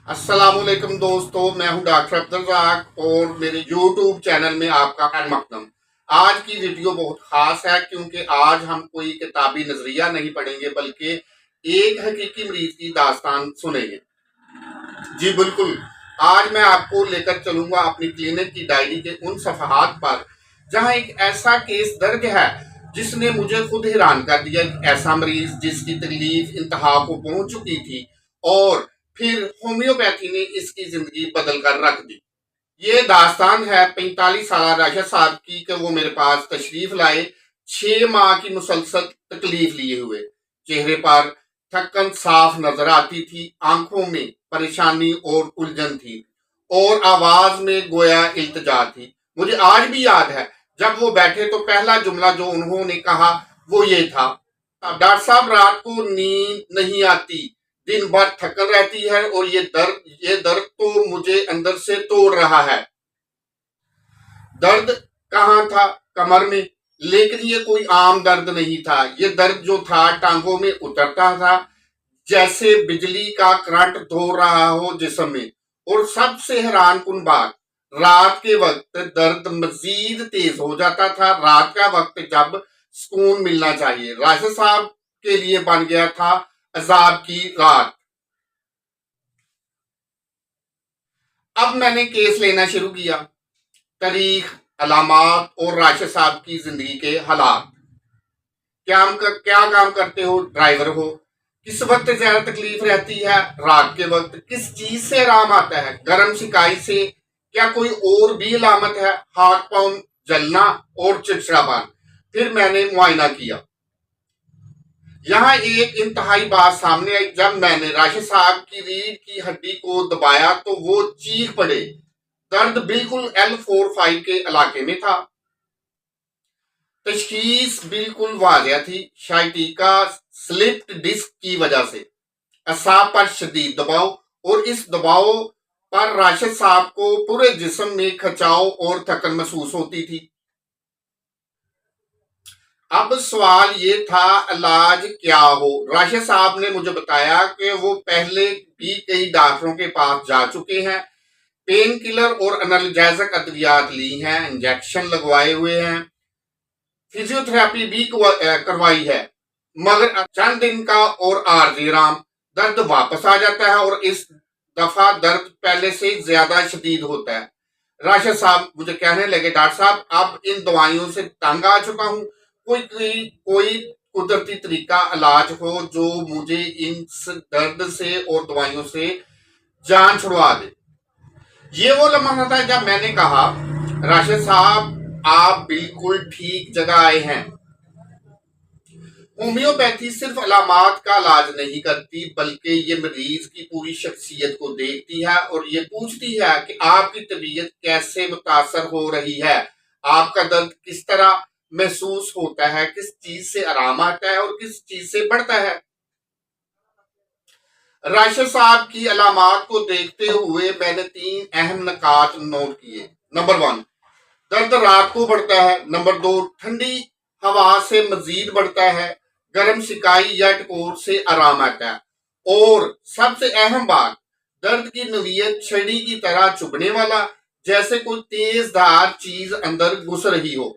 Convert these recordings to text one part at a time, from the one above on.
अस्सलामुअलैकुम दोस्तों, मैं हूं डॉक्टर अब्दुल रज़ाक और मेरे यूट्यूब चैनल में आपका खैर मकदम। आज की वीडियो बहुत खास है क्योंकि आज हम कोई किताबी नजरिया नहीं पढ़ेंगे बल्कि एक हकीकी मरीज की दास्तान सुनेंगे। जी बिल्कुल, आज मैं आपको लेकर चलूंगा अपनी क्लिनिक की डायरी के उन सफहात पर जहां एक ऐसा केस दर्ज है जिसने मुझे खुद हैरान कर दिया। एक ऐसा मरीज जिसकी तकलीफ इंतहा को पहुंच चुकी थी और फिर होम्योपैथी ने इसकी जिंदगी बदल कर रख दी। ये दास्तान है 45 साल राशिद साहब की कि वो मेरे पास तशरीफ लाए 6 माह की मुसलसल तकलीफ लिए हुए। चेहरे पर थकन साफ नजर आती थी, आंखों में परेशानी और उलझन थी और आवाज में गोया इल्तिजा थी। मुझे आज भी याद है जब वो बैठे तो पहला जुमला जो उन्होंने कहा वो ये था, डॉक्टर साहब रात को नींद नहीं आती, दिन भर थकन रहती है और ये दर्द तो मुझे अंदर से तोड़ रहा है। दर्द कहाँ था? कमर में। लेकिन ये कोई आम दर्द नहीं था। ये दर्द जो था टांगों में उतरता था, जैसे बिजली का करंट दौड़ रहा हो जिस्म में। और सबसे हैरान कुन बात, रात के वक्त दर्द मजीद तेज हो जाता था। रात का वक्त जब सुकून मिलना चाहिए, राशिद साहब के लिए बन गया था अजाब की रात। अब मैंने केस लेना शुरू किया। तारीख, अलामात और राशिद साहब की जिंदगी के हालात। क्या काम करते हो? ड्राइवर हो। किस वक्त ज्यादा तकलीफ रहती है? रात के वक्त। किस चीज से आराम आता है? गर्म शिकाई से? क्या कोई और भी अलामत है? हाथ पांव जलना और चिड़चिड़ापन। फिर मैंने मुआयना किया। यहाँ एक इंतहाई बात सामने आई। जब मैंने राशिद साहब की रीढ़ की हड्डी को दबाया तो वो चीख पड़े। दर्द बिल्कुल L4-5 के इलाके में था। तशखीस बिल्कुल वाजिया थी, शाइटिका स्लिप्ड डिस्क की वजह से। असाब पर शदीद दबाव और इस दबाव पर राशिद साहब को पूरे जिस्म में खचाव और थकन महसूस होती थी। अब सवाल ये था, इलाज क्या हो? राशिद साहब ने मुझे बताया कि वो पहले भी कई डॉक्टरों के पास जा चुके हैं, पेन किलर और एनाल्जेसिक अद्वियात ली हैं, इंजेक्शन लगवाए हुए हैं, फिजियोथेरेपी भी करवाई है, मगर चंद दिन का और आर्जी आराम, दर्द वापस आ जाता है और इस दफा दर्द पहले से ज्यादा शदीद होता है। राशिद साहब मुझे कहने लगे, डॉक्टर साहब अब इन दवाइयों से तंग आ चुका हूँ, कोई कुदरती तरीका इलाज हो जो मुझे इस दर्द से और दवाइयों से जान छुड़वा दे। ये वो लम्हा था जब मैंने कहा, राशिद साहब आप बिल्कुल ठीक जगह आए हैं। होम्योपैथी सिर्फ अलामात का इलाज नहीं करती बल्कि ये मरीज की पूरी शख्सियत को देखती है और ये पूछती है कि आपकी तबीयत कैसे मुतासर हो रही है, आपका दर्द किस तरह महसूस होता है, किस चीज से आराम आता है और किस चीज से बढ़ता है। राशिद साहब की अलामात को देखते हुए मैंने 3 अहम नकात नोट किए। नंबर 1, दर्द रात को बढ़ता है। नंबर 2, ठंडी हवा से मजीद बढ़ता है। गर्म सिकाई या टकोर से आराम आता है। और सबसे अहम बात, दर्द की नोयत छड़ी की तरह चुभने वाला, जैसे कोई तेज धार चीज अंदर घुस रही हो।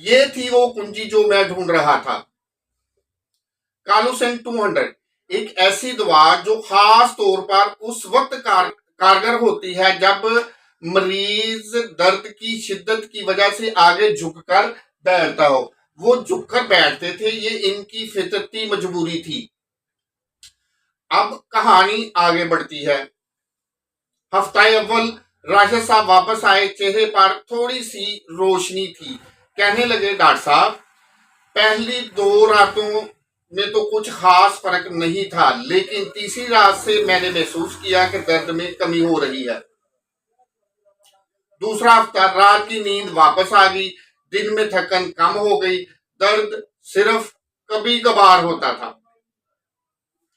ये थी वो कुंजी जो मैं ढूंढ रहा था। कालूसेन 200 एक ऐसी दवा जो खास तौर पर उस वक्त कारगर होती है जब मरीज दर्द की शिद्दत की वजह से आगे झुककर बैठता हो। वो झुककर बैठते थे, ये इनकी फितरती मजबूरी थी। अब कहानी आगे बढ़ती है। हफ्ता अव्वल राशिद साहब वापस आए, चेहरे पर थोड़ी सी रोशनी थी। कहने लगे, डॉक्टर साहब पहली 2 रातों में तो कुछ खास फर्क नहीं था, लेकिन तीसरी रात से मैंने महसूस किया कि दर्द में कमी हो रही है। दूसरा हफ्ता, रात की नींद वापस आ गई, दिन में थकन कम हो गई, दर्द सिर्फ कभी कभार होता था।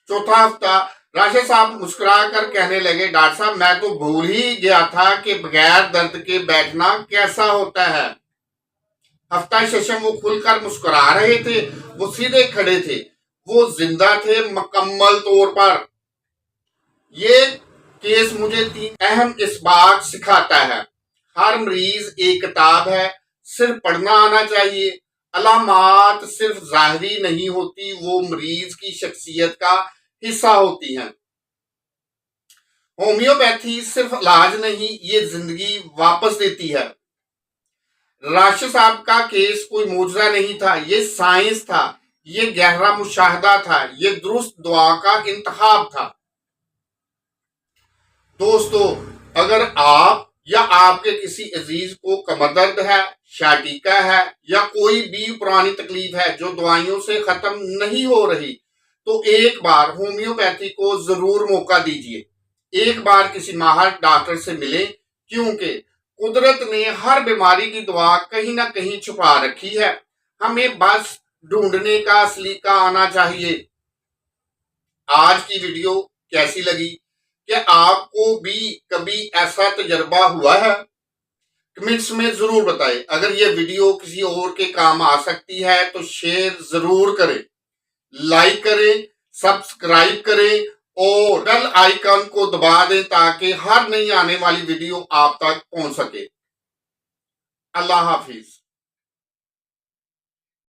चौथा हफ्ता, राशिद साहब मुस्कुरा कर कहने लगे, डॉक्टर साहब मैं तो भूल ही गया था कि बगैर दर्द के बैठना कैसा होता है। हफ्ता शेषम वो खुलकर मुस्कुरा रहे थे, वो सीधे खड़े थे, वो जिंदा थे मुकम्मल तौर पर। ये केस मुझे 3 अहम इस बात सिखाता है। हर मरीज एक किताब है, सिर्फ पढ़ना आना चाहिए। अलामात सिर्फ जाहिरी नहीं होती, वो मरीज की शख्सियत का हिस्सा होती हैं। होम्योपैथी सिर्फ इलाज नहीं, ये जिंदगी वापस देती है। राशिद साहब का केस कोई मुजरा नहीं था, ये साइंस था, ये गहरा मुशाहदा था, ये दुरुस्त दुआ का इंतखाब था। दोस्तों, अगर आप या आपके किसी अजीज को कमर दर्द है, शाटिका है या कोई भी पुरानी तकलीफ है जो दवाइयों से खत्म नहीं हो रही, तो एक बार होम्योपैथी को जरूर मौका दीजिए। एक बार किसी माहिर डॉक्टर से मिलें, क्योंकि कुदरत ने हर बीमारी की दवा कहीं ना कहीं छुपा रखी है। हमें बस ढूंढने का सलीका आना चाहिए। आज की वीडियो कैसी लगी? क्या आपको भी कभी ऐसा तजर्बा हुआ है? कमेंट्स में जरूर बताएं। अगर ये वीडियो किसी और के काम आ सकती है तो शेयर जरूर करें, लाइक करें, सब्सक्राइब करें और बेल आइकन को दबा दें ताकि हर नई आने वाली वीडियो आप तक पहुंच सके। अल्लाह हाफिज।